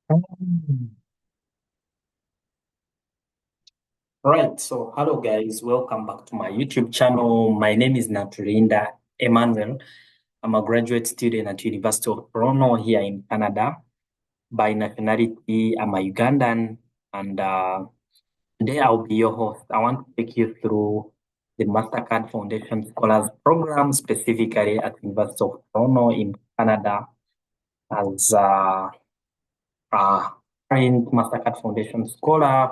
Mm. Right, so hello guys, welcome back to my YouTube channel. My name is Naturinda Emmanuel. I'm a graduate student at University of Toronto here in Canada. By nationality, I'm a Ugandan, and today I'll be your host. I want to take you through the Mastercard Foundation Scholars Program, specifically at University of Toronto in Canada, as uh, current Mastercard Foundation scholar,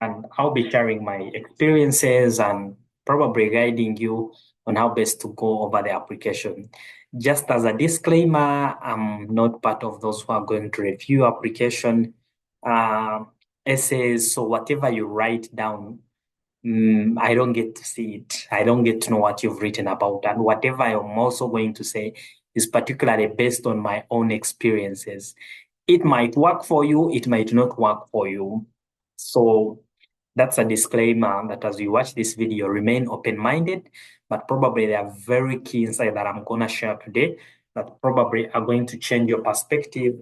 and I'll be sharing my experiences and probably guiding you on how best to go over the application. Just as a disclaimer, I'm not part of those who are going to review application uh, essays. So whatever you write down, I don't get to see it. I don't get to know what you've written about. And whatever I'm also going to say is particularly based on my own experiences. It might work for you, it might not work for you. So that's a disclaimer that as you watch this video, remain open-minded, but probably there are very key insights that I'm going to share today that probably are going to change your perspective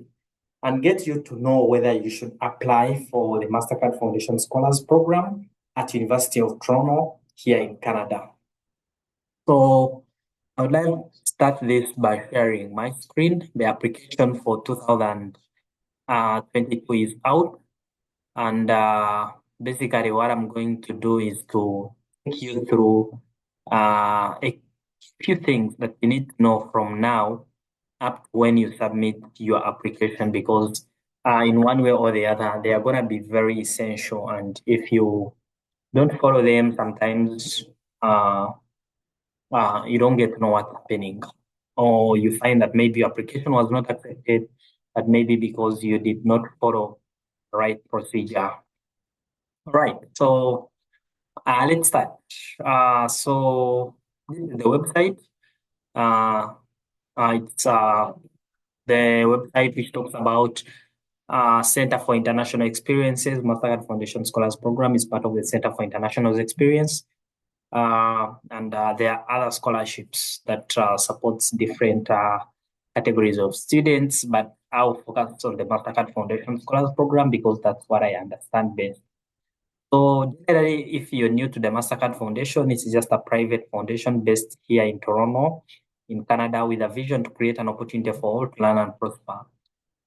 and get you to know whether you should apply for the Mastercard Foundation Scholars Program at University of Toronto here in Canada. So I would like to start this by sharing my screen. The application for 2022 is out, and basically what I'm going to do is to take you through a few things that you need to know from now up to when you submit your application, because in one way or the other, they are going to be very essential. And if you don't follow them, sometimes uh, you don't get to know what's happening. Or you find that maybe your application was not accepted, but maybe because you did not follow the right procedure. Right. So let's start. So this is the website. Uh, it's the website which talks about Center for International Experiences. Mastercard Foundation Scholars Program is part of the Center for International Experience. And there are other scholarships that supports different categories of students, but I'll focus on the Mastercard Foundation Scholars Program because that's what I understand best. So generally, if you're new to the Mastercard Foundation, it's just a private foundation based here in Toronto, in Canada, with a vision to create an opportunity for all to learn and prosper.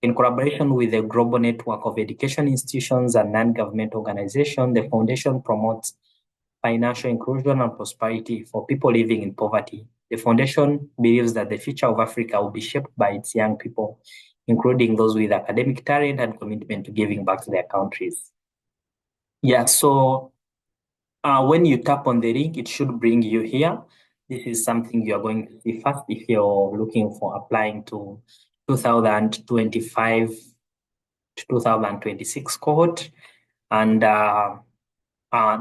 In collaboration with a global network of education institutions and non-government organizations, the foundation promotes financial inclusion and prosperity for people living in poverty. The foundation believes that the future of Africa will be shaped by its young people, including those with academic talent and commitment to giving back to their countries. Yeah, so when you tap on the link, it should bring you here. This is something you are going to see first if you're looking for applying to 2025 to 2026 cohort. And there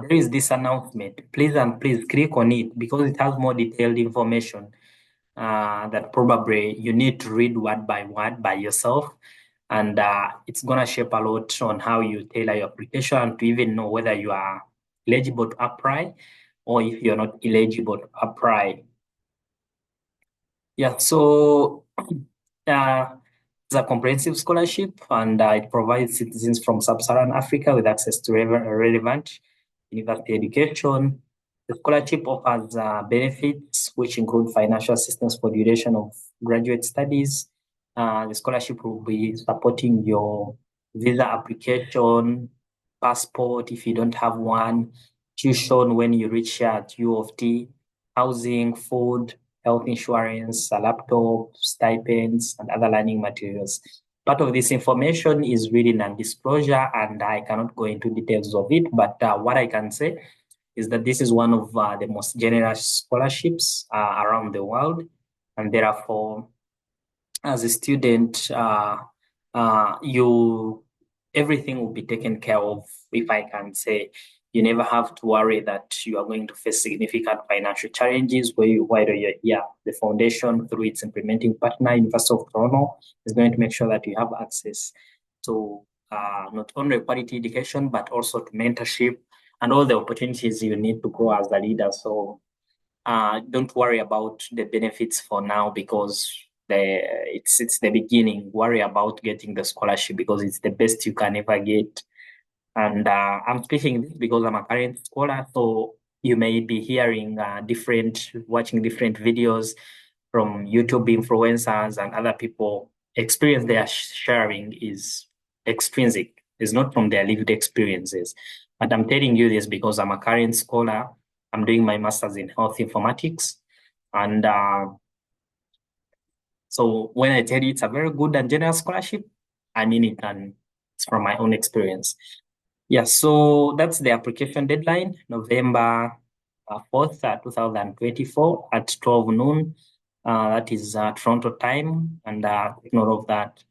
is this announcement. Please and please click on it because it has more detailed information that probably you need to read word by yourself. And it's going to shape a lot on how you tailor your application to even know whether you are eligible to apply or if you're not eligible to apply. Yeah, so it's a comprehensive scholarship and it provides citizens from sub-Saharan Africa with access to relevant university education. The scholarship offers benefits which include financial assistance for duration of graduate studies. The scholarship will be supporting your visa application, passport if you don't have one, tuition when you reach here at U of T, housing, food, health insurance, a laptop, stipends, and other learning materials. Part of this information is really non-disclosure, and I cannot go into details of it. But what I can say is that this is one of the most generous scholarships around the world, and therefore, as a student, you everything will be taken care of. If I can say, you never have to worry that you are going to face significant financial challenges while you're here. The foundation, through its implementing partner, University of Toronto, is going to make sure that you have access to not only quality education, but also to mentorship and all the opportunities you need to grow as a leader. So don't worry about the benefits for now because it's the beginning. Worry about getting the scholarship because it's the best you can ever get. And I'm speaking this because I'm a current scholar, so you may be hearing watching different videos from YouTube influencers and other people. Experience they are sharing is extrinsic, it's not from their lived experiences. But I'm telling you this because I'm a current scholar. I'm doing my master's in health informatics. And so when I tell you it's a very good and generous scholarship, I mean it, and it's from my own experience. Yeah, so that's the application deadline, November 4th, 2024 at 12 noon. That is Toronto time, and take note of that.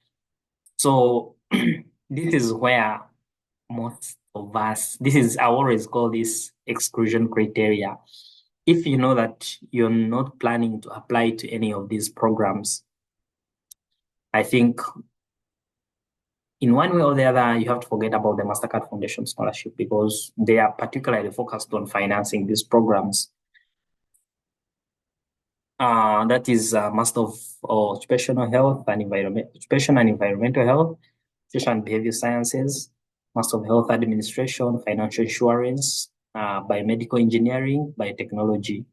So this is where most of us, I always call this exclusion criteria. If you know that you're not planning to apply to any of these programs, I think in one way or the other, you have to forget about the Mastercard Foundation Scholarship because they are particularly focused on financing these programs. That is Master of Occupational Health and Occupational and Environmental Health, Social and Behavior Sciences, Master of Health Administration, Financial Insurance, Biomedical Engineering, Biotechnology.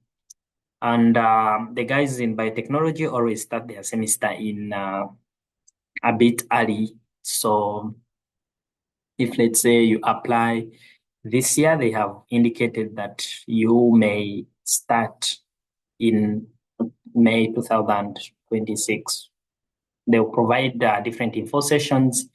And the guys in biotechnology always start their semester in a bit early. So if let's say you apply this year, they have indicated that you may start in May 2026. They'll provide different info sessions.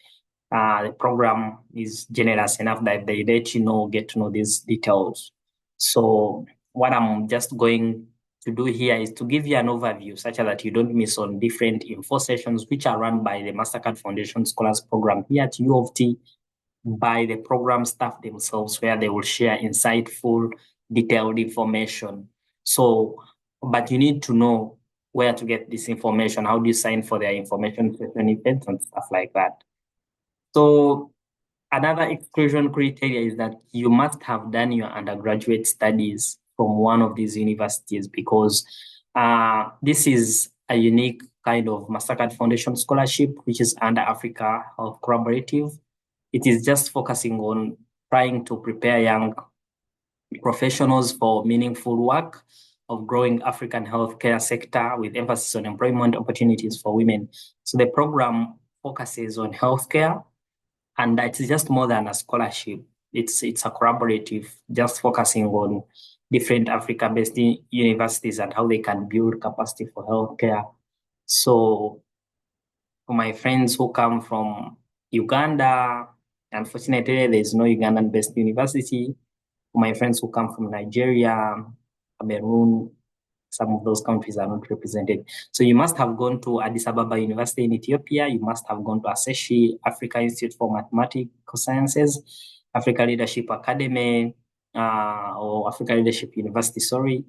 The program is generous enough that they let you know, get to know these details. So what I'm just going to do here is to give you an overview such that you don't miss on different info sessions which are run by the Mastercard Foundation Scholars Program here at U of T, by the program staff themselves, where they will share insightful, detailed information. So, but you need to know where to get this information. How do you sign for their information session events and stuff like that? So another exclusion criteria is that you must have done your undergraduate studies from one of these universities, because this is a unique kind of Mastercard Foundation scholarship, which is under Africa Health Collaborative. It is just focusing on trying to prepare young professionals for meaningful work of growing African healthcare sector with emphasis on employment opportunities for women. So the program focuses on healthcare, and it's just more than a scholarship. It's a collaborative, just focusing on different Africa-based universities and how they can build capacity for healthcare. So for my friends who come from Uganda, unfortunately, there's no Ugandan-based university. For my friends who come from Nigeria, Cameroon, some of those countries are not represented. So you must have gone to Addis Ababa University in Ethiopia. You must have gone to Aseshi, Africa Institute for Mathematical Sciences, Africa Leadership Academy, or Africa Leadership University, sorry,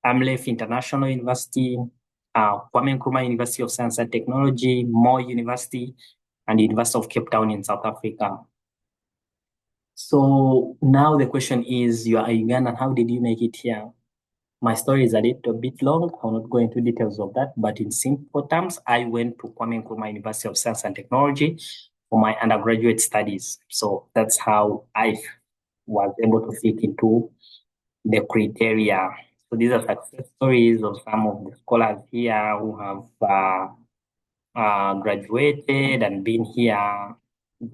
Amlef International University, Kwame Nkrumah University of Science and Technology, Moi University, and the University of Cape Town in South Africa. So now the question is, you are a Ugandan, how did you make it here? My story is a little bit long. I will not go into details of that, but in simple terms, I went to Kwame Nkrumah University of Science and Technology for my undergraduate studies. So that's how I was able to fit into the criteria. So these are success stories of some of the scholars here who have graduated and been here.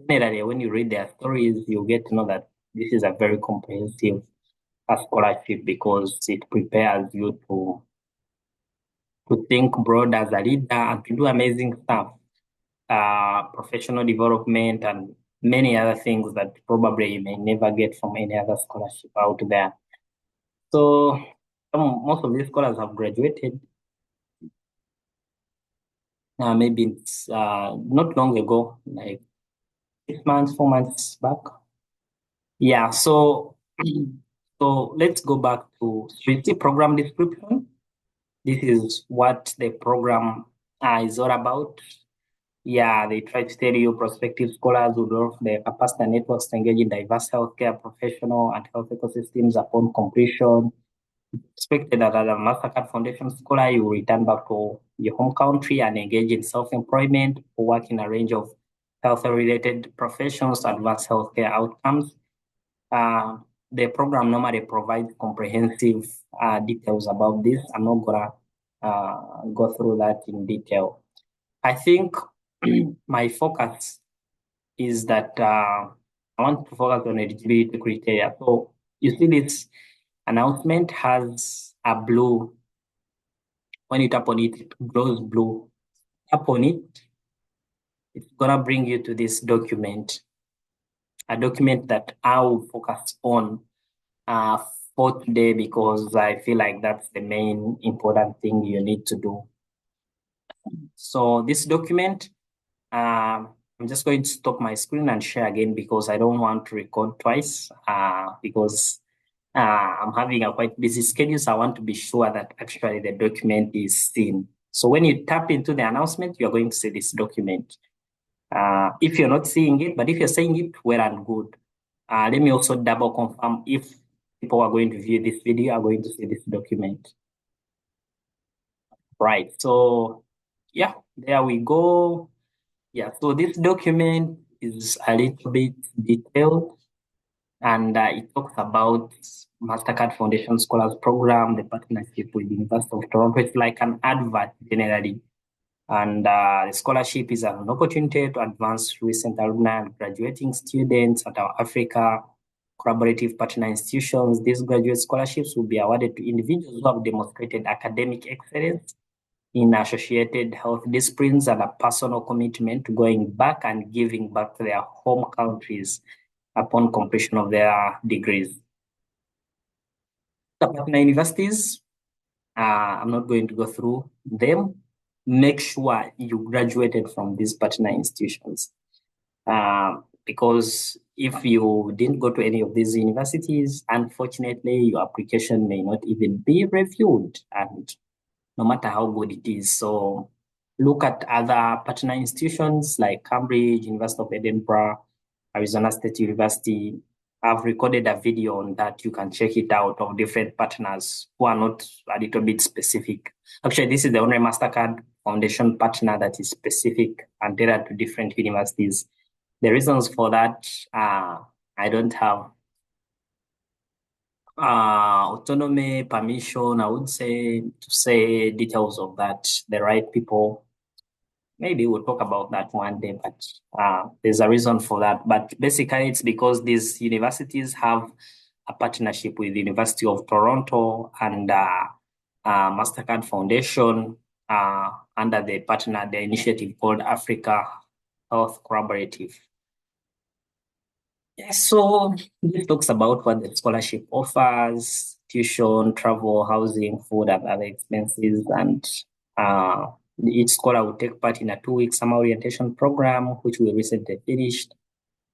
Generally, when you read their stories, you get to know that this is a very comprehensive scholarship because it prepares you to think broad as a leader and to do amazing stuff, professional development and many other things that probably you may never get from any other scholarship out there. So most of these scholars have graduated. Maybe it's not long ago, like 6 months, 4 months back. Yeah, so so let's go back to the program description. This is what the program is all about. Yeah, they try to tell you prospective scholars will develop their capacity and networks to engage in diverse healthcare professional and health ecosystems upon completion. Expected that as a Mastercard Foundation Scholar, you will return back to your home country and engage in self-employment or work in a range of health-related professions to advance healthcare outcomes. Uh, the program normally provides comprehensive details about this. I'm not gonna go through that in detail. I think my focus is that I want to focus on eligibility criteria. So you see this announcement has a blue. When you tap on it, it glows blue. Tap on it, it's gonna bring you to this document, a document that I will focus on uh, for today because I feel like that's the main important thing you need to do. So this document, I'm just going to stop my screen and share again because I don't want to record twice because I'm having a quite busy schedule. So I want to be sure that actually the document is seen. So when you tap into the announcement, you're going to see this document. If you're not seeing it, but if you're seeing it, well and good. Let me also double confirm if people are going to view this video are going to see this document. Right. So yeah, there we go. Yeah. So this document is a little bit detailed and it talks about Mastercard Foundation Scholars Program, the partnership with the University of Toronto. It's like an advert generally. And the scholarship is an opportunity to advance recent alumni and graduating students at our Africa collaborative partner institutions. These graduate scholarships will be awarded to individuals who have demonstrated academic excellence in associated health disciplines and a personal commitment to going back and giving back to their home countries upon completion of their degrees. The partner universities, I'm not going to go through them. Make sure you graduated from these partner institutions. Because if you didn't go to any of these universities, unfortunately, your application may not even be reviewed, and no matter how good it is. So look at other partner institutions like Cambridge, University of Edinburgh, Arizona State University. I've recorded a video on that. You can check it out of different partners who are not a little bit specific. Actually, this is the only Mastercard Foundation partner that is specific and tailored to different universities. The reasons for that, I don't have autonomy, permission, I would say, to say details of that. The right people, maybe we'll talk about that one day, but there's a reason for that. But basically, it's because these universities have a partnership with the University of Toronto and Mastercard Foundation under the initiative called Africa Health Collaborative. Yes, so this talks about what the scholarship offers, tuition, travel, housing, food, and other expenses. And each scholar will take part in a 2-week summer orientation program, which we recently finished.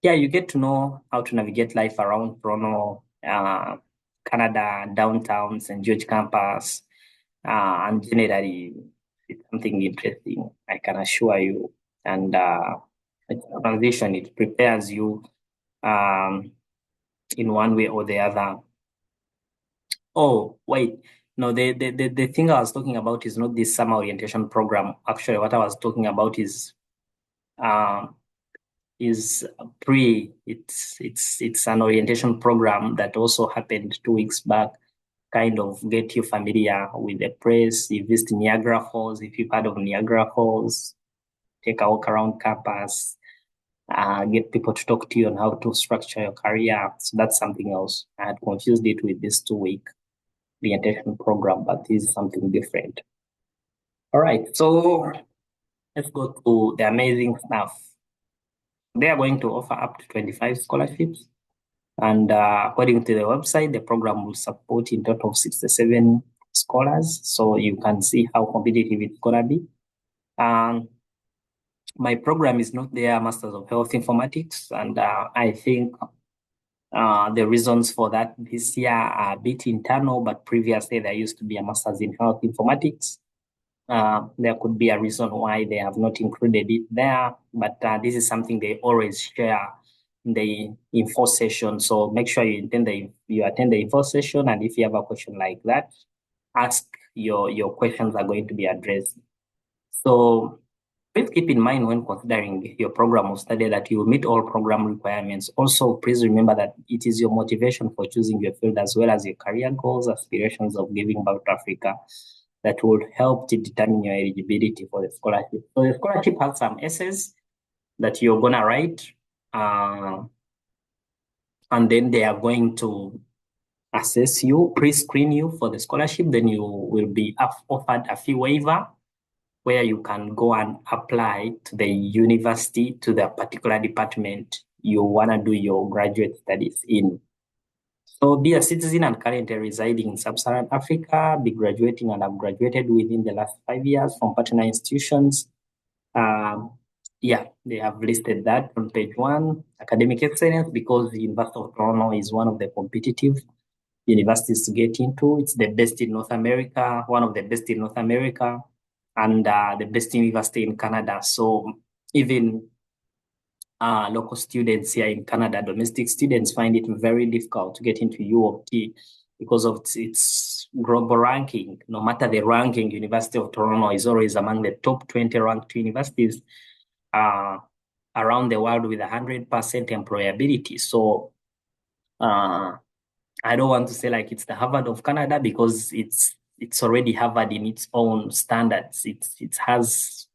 Yeah, you get to know how to navigate life around Toronto, Canada, downtown, St. George campus, and generally, it's something interesting, I can assure you. And it's a transition, it prepares you in one way or the other. Oh, wait. No, the thing I was talking about is not this summer orientation program. Actually, what I was talking about is um it's an orientation program that also happened 2 weeks back, kind of get you familiar with the place. You visit Niagara Falls, if you've heard of Niagara Falls, take a walk around campus, get people to talk to you on how to structure your career. So that's something else. I had confused it with this 2-week orientation program, but this is something different. All right, so let's go to the amazing stuff. They are going to offer up to 25 scholarships. And according to the website, the program will support in total of 67 scholars. So you can see how competitive it's going to be. My program is not there, Masters of Health Informatics. And I think the reasons for that this year are a bit internal, but previously there used to be a Masters in Health Informatics. There could be a reason why they have not included it there, but this is something they always share the info session. So make sure you attend the info session, and if you have a question like that, ask your questions are going to be addressed. So please keep in mind when considering your program of study that you will meet all program requirements. Also, please remember that it is your motivation for choosing your field as well as your career goals, aspirations of giving back to Africa that will help to determine your eligibility for the scholarship. So the scholarship has some essays that you're going to write, and then they are going to assess you, pre-screen you for the scholarship. Then you will be offered a fee waiver where you can go and apply to the university, to the particular department you want to do your graduate studies in. So be a citizen and currently residing in Sub-Saharan Africa, be graduating and have graduated within the last 5 years from partner institutions. They have listed that on page 1. Academic excellence, because the University of Toronto is one of the competitive universities to get into. It's the best in North America, one of the best in North America, and the best university in Canada. So even local students here in Canada, domestic students, find it very difficult to get into U of T because of its global ranking. No matter the ranking, University of Toronto is always among the top 20 ranked universities around the world with 100% employability. So I don't want to say like it's the Harvard of Canada, because it's already Harvard in its own standards. It has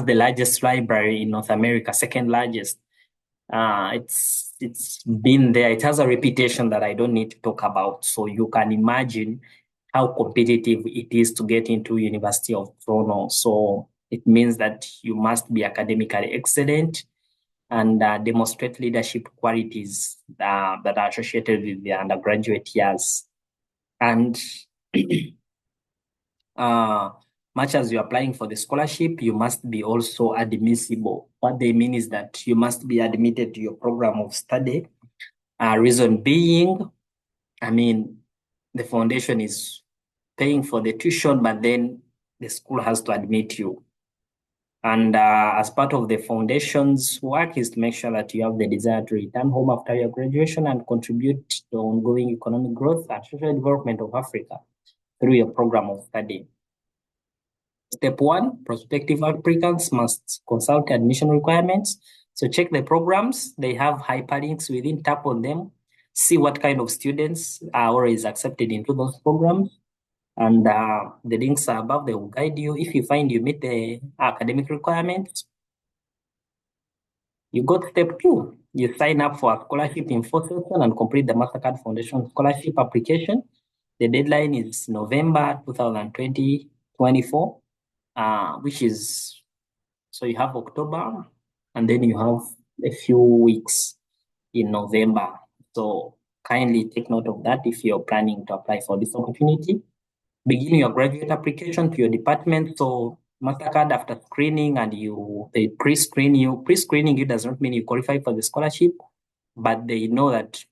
the largest library in North America, second largest. It's been there. It has a reputation that I don't need to talk about. So you can imagine how competitive it is to get into University of Toronto. So it means that you must be academically excellent and demonstrate leadership qualities that are associated with the undergraduate years. And much as you're applying for the scholarship, you must be also admissible. What they mean is that you must be admitted to your program of study. Reason being, the foundation is paying for the tuition, but then the school has to admit you. And as part of the foundation's work is to make sure that you have the desire to return home after your graduation and contribute to the ongoing economic growth and social development of Africa through your program of study. Step 1, prospective applicants must consult admission requirements. So check the programs. They have hyperlinks within, tap on them, see what kind of students are always accepted into those programs. And the links are above. They will guide you. If you find you meet the academic requirements, you go to step 2. You sign up for a scholarship info session and complete the Mastercard Foundation Scholarship application. The deadline is November 2024, which is, so you have October, and then you have a few weeks in November. So kindly take note of that if you're planning to apply for this opportunity. Begin your graduate application to your department. So Mastercard, after screening and they pre-screen you. Pre-screening you does not mean you qualify for the scholarship, but they know that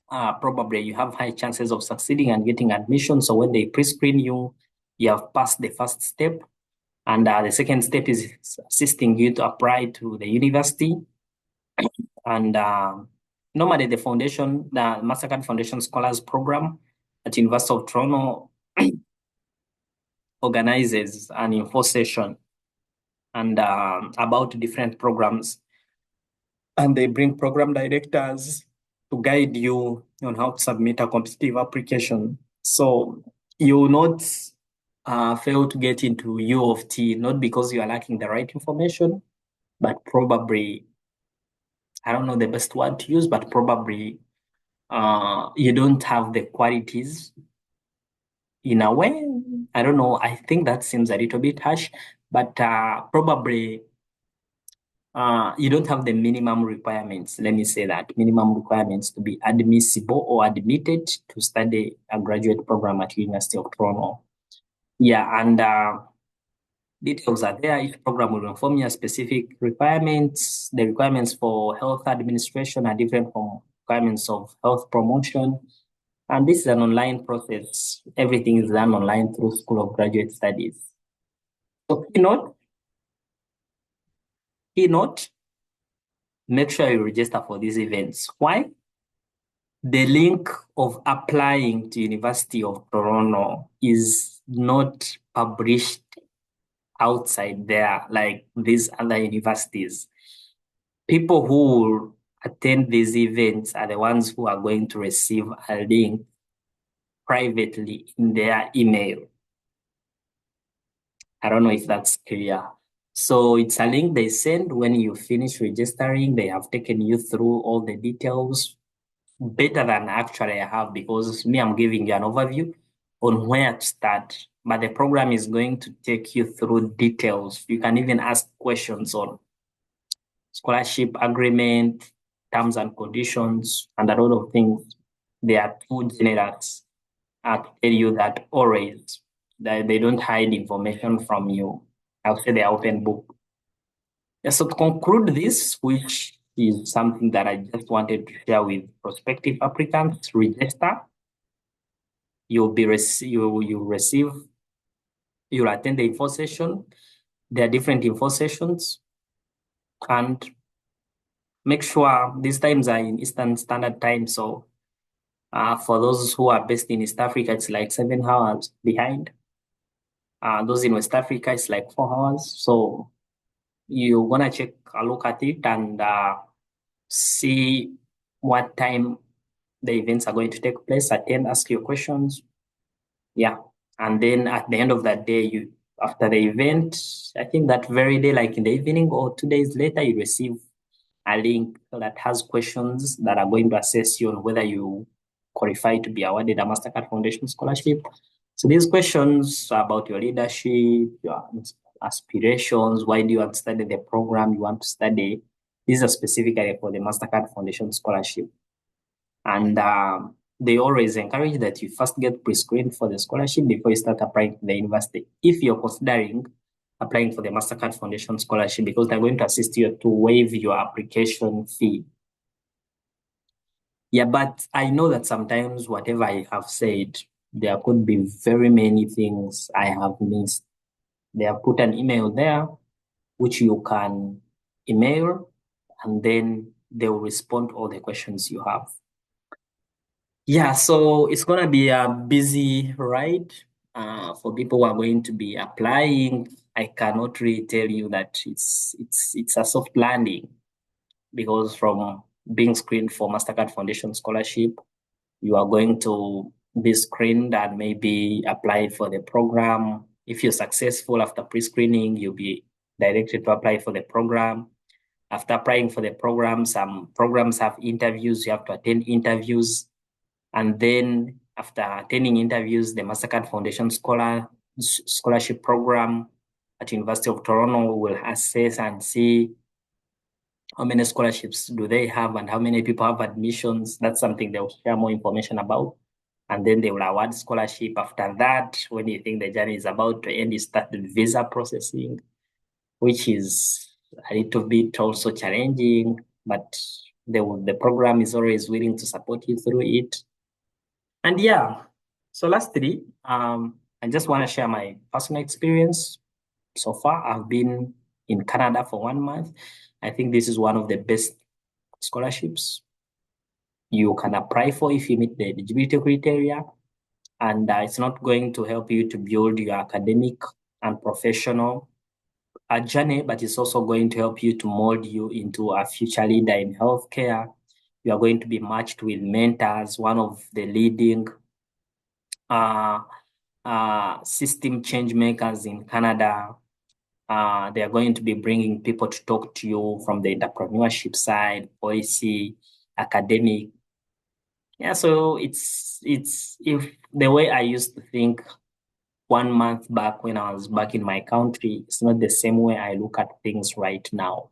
probably you have high chances of succeeding and getting admission. So when they pre-screen you, you have passed the first step. And the second step is assisting you to apply to the university. And normally the Mastercard Foundation Scholars Program at University of Toronto organizes an info session and about different programs. And they bring program directors to guide you on how to submit a competitive application. So you will not fail to get into U of T, not because you are lacking the right information, but probably, I don't know the best word to use, but probably you don't have the qualities in a way. I don't know. I think that seems a little bit harsh, but probably you don't have the minimum requirements. Let me say that minimum requirements to be admissible or admitted to study a graduate program at University of Toronto. Yeah, and details are there. Each program will inform you specific requirements. The requirements for health administration are different from requirements of health promotion. And this is an online process. Everything is done online through School of Graduate Studies. So keynote, make sure you register for these events. Why? The link of applying to University of Toronto is not published outside there like these other universities. People who will attend these events are the ones who are going to receive a link privately in their email. I don't know if that's clear. So it's a link they send when you finish registering. They have taken you through all the details better than actually I have, because me, I'm giving you an overview on where to start. But the program is going to take you through details. You can even ask questions on scholarship agreement, terms and conditions, and a lot of things. They are too generous to tell you that always that they don't hide information from you. I'll say they are open book. Yeah, so to conclude this, which is something that I just wanted to share with prospective applicants, register. You'll receive, you'll attend the info session. There are different info sessions, and make sure these times are in Eastern Standard Time. So for those who are based in East Africa, it's like 7 hours behind. Those in West Africa, it's like 4 hours. So you're gonna check a look at it and see what time the events are going to take place. Attend, ask your questions. Yeah. And then at the end of that day, after the event, I think that very day, like in the evening or 2 days later, you receive a link that has questions that are going to assess you on whether you qualify to be awarded a Mastercard Foundation Scholarship. So these questions are about your leadership, your aspirations, why do you want to study the program you want to study. These are specifically for the Mastercard Foundation Scholarship. And they always encourage that you first get pre-screened for the scholarship before you start applying to the university, if you're considering applying for the Mastercard Foundation Scholarship, because they're going to assist you to waive your application fee. Yeah, but I know that sometimes whatever I have said, there could be very many things I have missed. They have put an email there, which you can email, and then they will respond to all the questions you have. Yeah, so it's gonna be a busy ride for people who are going to be applying. I cannot really tell you that it's a soft landing, because from being screened for Mastercard Foundation Scholarship, you are going to be screened and maybe apply for the program. If you're successful after pre-screening, you'll be directed to apply for the program. After applying for the program, some programs have interviews. You have to attend interviews. And then after attending interviews, the Mastercard Foundation Scholarship Program at University of Toronto will assess and see how many scholarships do they have and how many people have admissions. That's something they'll share more information about. And then they will award scholarship. After that, when you think the journey is about to end, you start the visa processing, which is a little bit also challenging, but the program is always willing to support you through it. And yeah, so lastly, I just want to share my personal experience. So far, I've been in Canada for 1 month. I think this is one of the best scholarships you can apply for if you meet the eligibility criteria. And it's not going to help you to build your academic and professional journey, but it's also going to help you to mold you into a future leader in healthcare. You are going to be matched with mentors, one of the leading system change makers in Canada. They are going to be bringing people to talk to you from the entrepreneurship side, policy, academic. Yeah, so it's if the way I used to think 1 month back when I was back in my country, it's not the same way I look at things right now.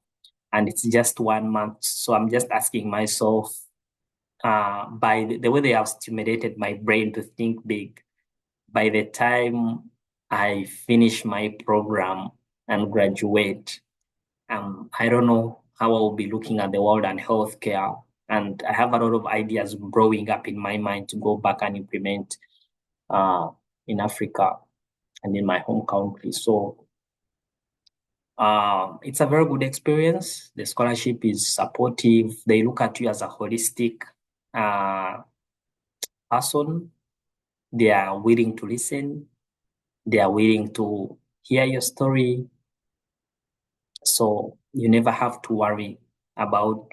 And it's just 1 month. So I'm just asking myself, by the way they have stimulated my brain to think big, by the time I finish my program and graduate, I don't know how I will be looking at the world and healthcare. And I have a lot of ideas growing up in my mind to go back and implement in Africa and in my home country. So It's a very good experience. The scholarship is supportive. They look at you as a holistic uh, person. They are willing to listen. They are willing to hear your story. So you never have to worry about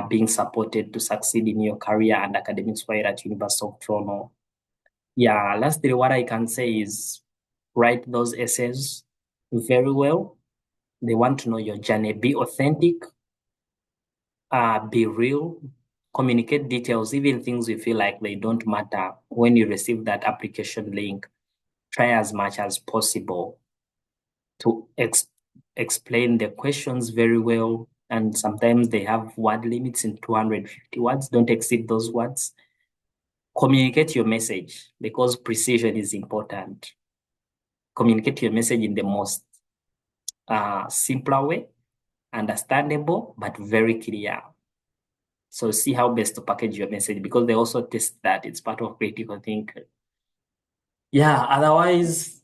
being supported to succeed in your career and academics while at University of Toronto. Yeah, lastly, what I can say is write those essays very well. They want to know your journey. Be authentic, be real, communicate details, even things you feel like they don't matter. When you receive that application link, try as much as possible to explain the questions very well. And sometimes they have word limits in 250 words. Don't exceed those words. Communicate your message because precision is important. Communicate your message in the most simpler way, understandable, but very clear. So see how best to package your message because they also test that. It's part of critical thinking. Yeah, otherwise,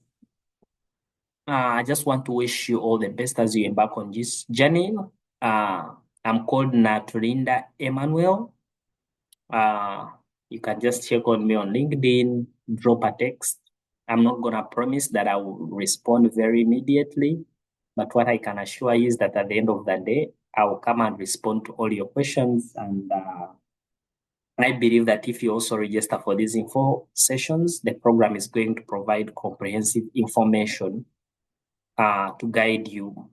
I just want to wish you all the best as you embark on this journey. I'm called Naturinda Emmanuel. Uh, you can just check on me on LinkedIn, drop a text. I'm not going to promise that I will respond very immediately, but what I can assure you is that at the end of the day, I will come and respond to all your questions. And I believe that if you also register for these info sessions, the program is going to provide comprehensive information to guide you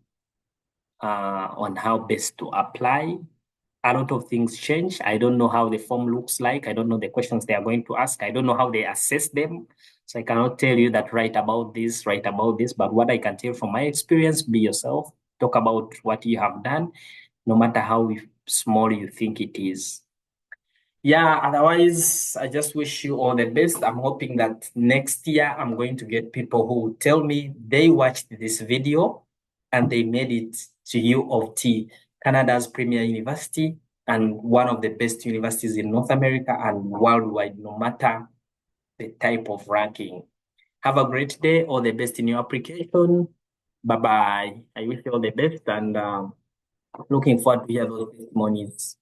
on how best to apply. A lot of things change. I don't know how the form looks like. I don't know the questions they are going to ask. I don't know how they assess them. So I cannot tell you that write about this, write about this. But what I can tell from my experience, be yourself, talk about what you have done, no matter how small you think it is. Yeah, otherwise, I just wish you all the best. I'm hoping that next year I'm going to get people who will tell me they watched this video and they made it to U of T, Canada's premier university and one of the best universities in North America and worldwide, no matter the type of ranking. Have a great day. All the best in your application. Bye-bye. I wish you all the best and looking forward to hear those testimonies.